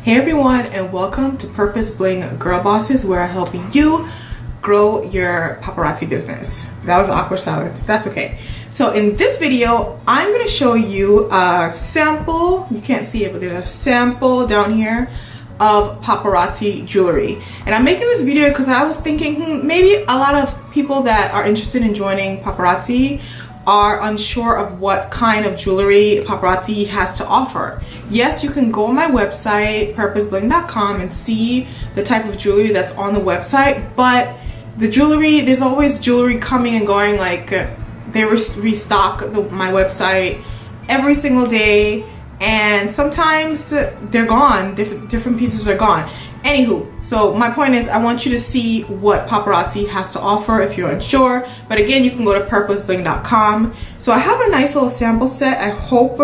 Hey everyone, and welcome to Purpose Bling Girl Bosses, where I help you grow your paparazzi business. That was awkward silence. That's okay. So in this video, I'm going to show you a sample. You can't see it, but there's a sample down here of paparazzi jewelry. And I'm making this video because I was thinking maybe a lot of people that are interested in joining paparazzi are unsure of what kind of jewelry paparazzi has to offer. Yes, you can go on my website, purposebling.com, and see the type of jewelry that's on the website, but the jewelry, there's always jewelry coming and going. Like they restock my website every single day, and sometimes they're gone, different pieces are gone. Anywho, so my point is I want you to see what paparazzi has to offer if you're unsure. But again, you can go to purposebling.com. So I have a nice little sample set. I hope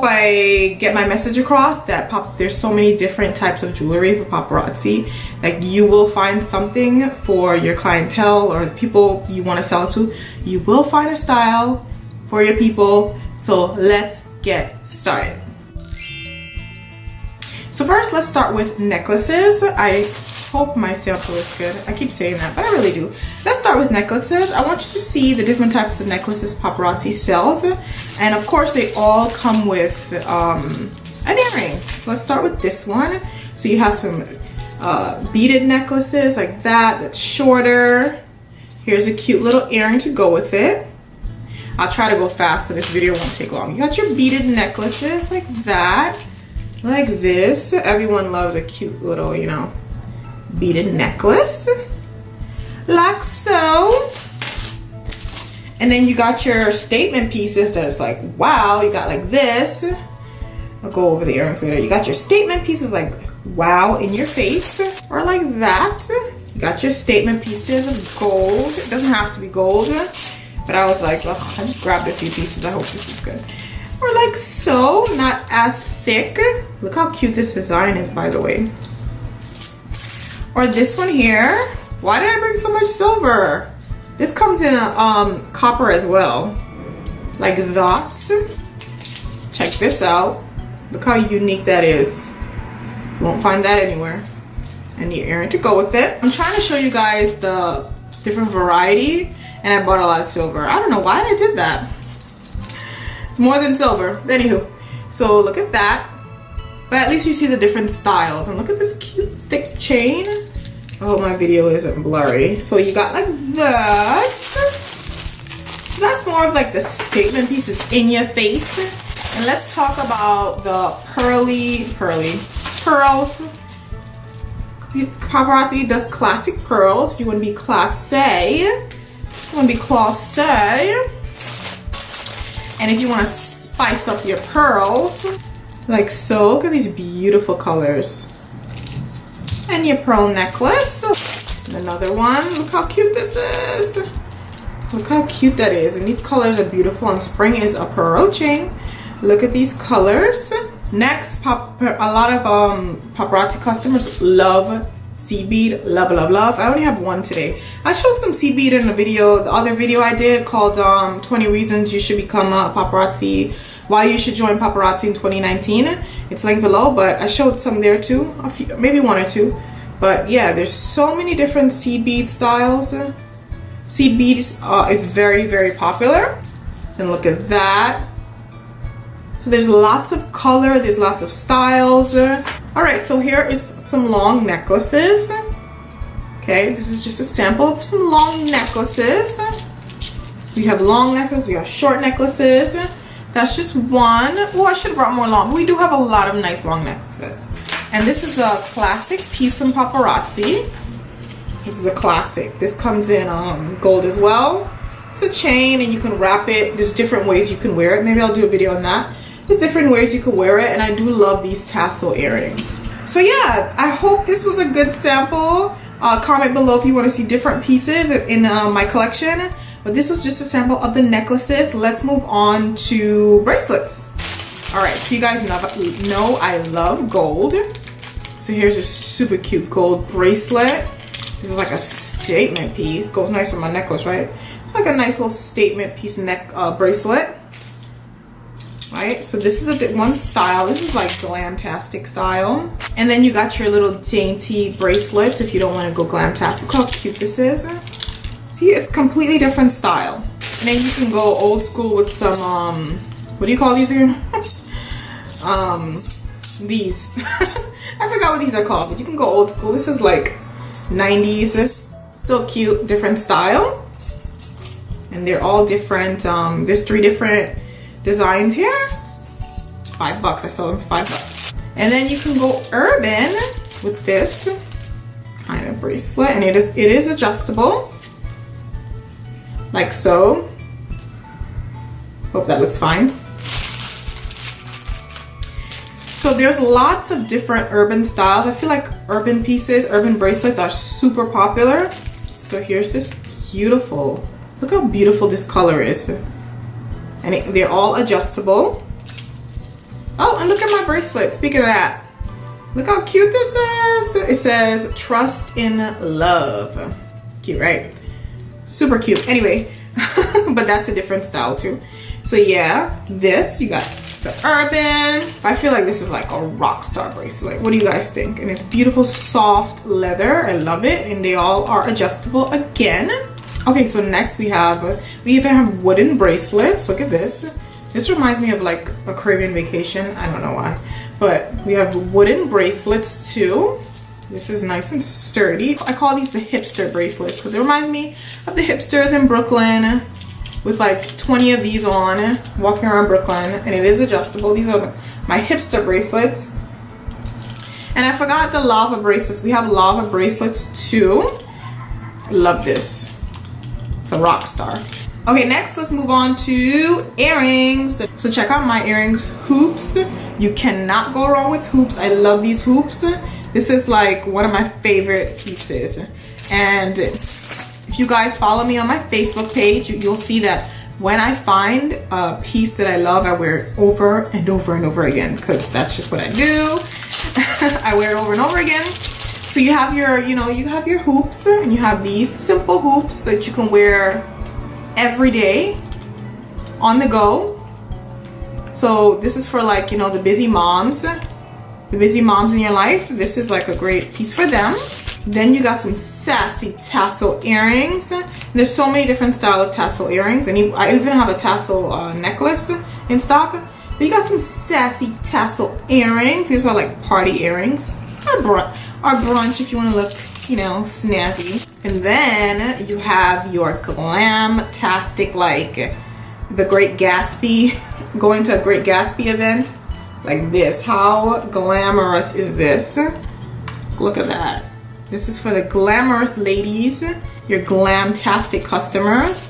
I get my message across that there's so many different types of jewelry for paparazzi. Like you will find something for your clientele or people you want to sell to. You will find a style for your people. So let's get started. So first, let's start with necklaces. I hope my sample is good. I keep saying that, but I really do. Let's start with necklaces. I want you to see the different types of necklaces paparazzi sells. And of course, they all come with an earring. So let's start with this one. So you have some beaded necklaces like that, that's shorter. Here's a cute little earring to go with it. I'll try to go fast so this video won't take long. You got your beaded necklaces like that. Like this. Everyone loves a cute little, you know, beaded necklace. Like so. And then you got your statement pieces that is like, wow, you got like this. I'll go over the earrings later. You got your statement pieces like, wow, in your face. Or like that. You got your statement pieces of gold. It doesn't have to be gold. But I was like, ugh, I just grabbed a few pieces. I hope this is good. Or like so, not as thick. Look how cute this design is, by the way. Or this one here. Why did I bring so much silver? This comes in a copper as well. Like that. Check this out. Look how unique that is. You won't find that anywhere. And the earring to go with it. I'm trying to show you guys the different variety, and I bought a lot of silver. I don't know why I did that. It's more than silver. Anywho, so look at that. But at least you see the different styles. And look at this cute thick chain. I hope my video isn't blurry. So you got like that. So that's more of like the statement pieces in your face. And let's talk about the pearly pearls. Paparazzi does classic pearls. If you want to be classy. And if you want to spice up your pearls, like so, look at these beautiful colors. And your pearl necklace. And another one. Look how cute this is. Look how cute that is. And these colors are beautiful, and spring is approaching. Look at these colors. Next, a lot of paparazzi customers love seed bead. Love. I only have one today. I showed some seed bead in the other video I did called 20 Reasons You Should Become a Paparazzi, Why You Should Join Paparazzi in 2019. It's linked below, but I showed some there too, a few, maybe one or two. But yeah, there's so many different seed bead styles. Seed beads, it's very, very popular. And look at that. So there's lots of color, there's lots of styles. All right, so here is some long necklaces. Okay, this is just a sample of some long necklaces. We have long necklaces, we have short necklaces. That's just one. Oh, I should have brought more long, but we do have a lot of nice long necklaces. And this is a classic piece from paparazzi. This is a classic. This comes in gold as well. It's a chain, and you can wrap it. There's different ways you can wear it. Maybe I'll do a video on that. There's different ways you can wear it, and I do love these tassel earrings. So yeah, I hope this was a good sample. Comment below if you want to see different pieces in my collection. But this was just a sample of the necklaces. Let's move on to bracelets. All right, so you guys know I love gold. So here's a super cute gold bracelet. This is like a statement piece. Goes nice with my necklace, right? It's like a nice little statement piece neck bracelet. right? So this is one style. This is like glamtastic style. And then you got your little dainty bracelets if you don't want to go glamtastic. Look how cute this is. See, it's completely different style. And then you can go old school with some, what do you call these again? These. I forgot what these are called, but you can go old school. This is like 90s, still cute, different style. And they're all different. There's 3 different designs here. $5. I sell them for $5. And then you can go urban with this kind of bracelet, and it is adjustable, like so. Hope that looks fine. So there's lots of different urban styles. I feel like urban pieces, urban bracelets are super popular. So here's this beautiful, look how beautiful this color is. And they're all adjustable. Oh, and look at my bracelet. Speaking of that, look how cute this is. It says trust in love. Cute, right? Super cute. Anyway, but that's a different style too. So yeah, this, you got the urban. I feel like this is like a rock star bracelet. What do you guys think? And it's beautiful soft leather. I love it. And they all are adjustable again. Okay, so next we even have wooden bracelets. Look at this. This reminds me of like a Caribbean vacation. I don't know why. But we have wooden bracelets too. This is nice and sturdy. I call these the hipster bracelets because it reminds me of the hipsters in Brooklyn with like 20 of these on, walking around Brooklyn, and it is adjustable. These are my hipster bracelets. And I forgot the lava bracelets. We have lava bracelets too. I love this. It's a rock star. Okay, next let's move on to earrings. So check out my earrings, hoops. You cannot go wrong with hoops. I love these hoops. This is like one of my favorite pieces. And if you guys follow me on my Facebook page, you'll see that when I find a piece that I love, I wear it over and over and over again, because that's just what I do. I wear it over and over again. So you have your, you have your hoops, and you have these simple hoops that you can wear every day on the go. So this is for like, the busy moms in your life. This is like a great piece for them. Then you got some sassy tassel earrings. There's so many different style of tassel earrings, and I even have a tassel necklace in stock. But you got some sassy tassel earrings. These are like party earrings, or brunch if you want to look, snazzy. And then you have your glam-tastic, like the Great Gatsby, going to a Great Gatsby event like this. How glamorous is this? Look at that. This is for the glamorous ladies, your glam-tastic customers.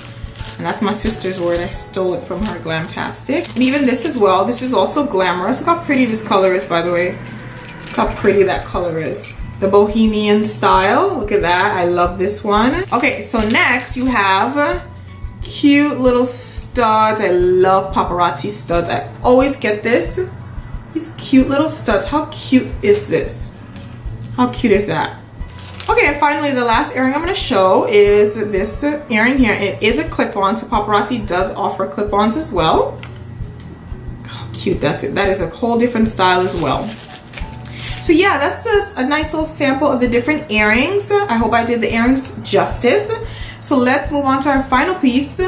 And that's my sister's word. I stole it from her, glam-tastic. And even this as well. This is also glamorous. Look how pretty this color is, by the way. Look how pretty that color is. The bohemian style. Look at that. I love this one. Okay, so next you have cute little studs. I love paparazzi studs. I always get this. These cute little studs. How cute is this? How cute is that? Okay, and finally the last earring I'm going to show is this earring here. It is a clip-on, so Paparazzi does offer clip-ons as well. How cute that's it. That is a whole different style as well. So yeah, that's just a nice little sample of the different earrings. I hope I did the earrings justice. So let's move on to our final piece,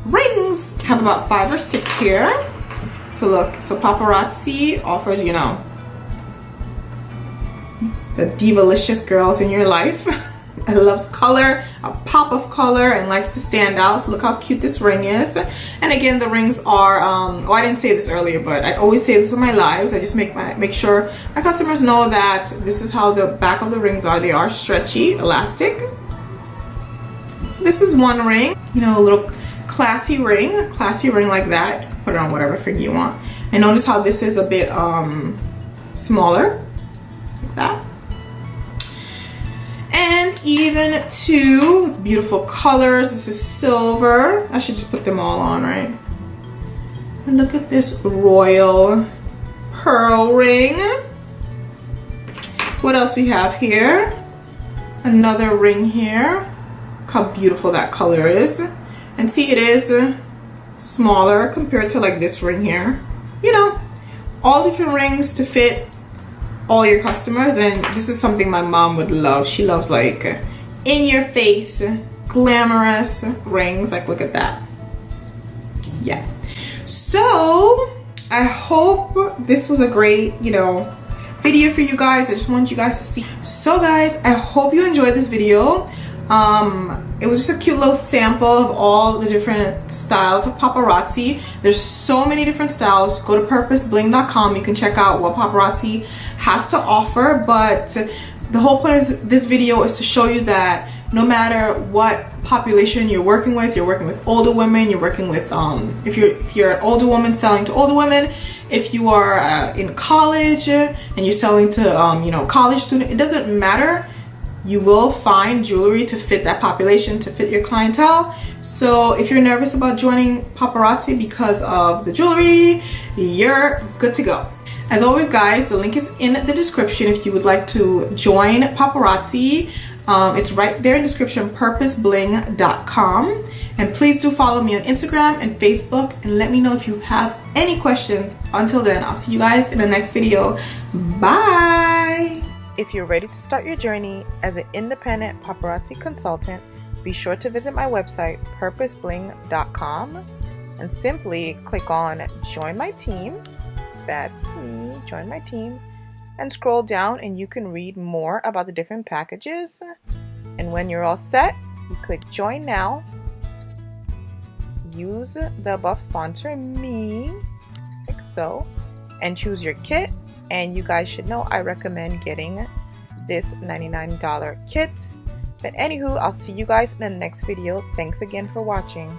rings. I have about 5 or 6 here. So look, so Paparazzi offers, the divalicious girls in your life. It loves color, a pop of color, and likes to stand out. So look how cute this ring is. And again, the rings are I didn't say this earlier, but I always say this in my lives. I just make sure my customers know that this is how the back of the rings are. They are stretchy, elastic. So this is one ring, a little classy ring like that. Put it on whatever finger you want. And notice how this is a bit smaller, like that. And even two with beautiful colors. This is silver. I should just put them all on, right? And look at this royal pearl ring. What else we have here? Another ring here. Look how beautiful that color is. And see, it is smaller compared to like this ring here. you know, all different rings to fit all your customers. And this is something my mom would love. She loves like in your face, glamorous rings. Like, look at that. Yeah. So I hope this was a great, you know, video for you guys. I just want you guys to see. So guys, I hope you enjoyed this video. It was just a cute little sample of all the different styles of paparazzi. There's so many different styles. Go to purposebling.com. You can check out what paparazzi has to offer. But the whole point of this video is to show you that no matter what population you're working with older women, you're working with if you're an older woman selling to older women, if you are in college and you're selling to you know, college student, it doesn't matter. You will find jewelry to fit that population, to fit your clientele. So if you're nervous about joining paparazzi because of the jewelry, you're good to go. As always guys, the link is in the description if you would like to join paparazzi. It's right there in the description, purposebling.com. And please do follow me on Instagram and Facebook and let me know if you have any questions. Until then, I'll see you guys in the next video. Bye! If you're ready to start your journey as an independent paparazzi consultant, be sure to visit my website, purposebling.com, and simply click on Join My Team. That's me, join my team. And scroll down and you can read more about the different packages. And when you're all set, you click Join Now. Use the above sponsor, me, like so, and choose your kit. And you guys should know I recommend getting this $99 kit. But anywho, I'll see you guys in the next video. Thanks again for watching.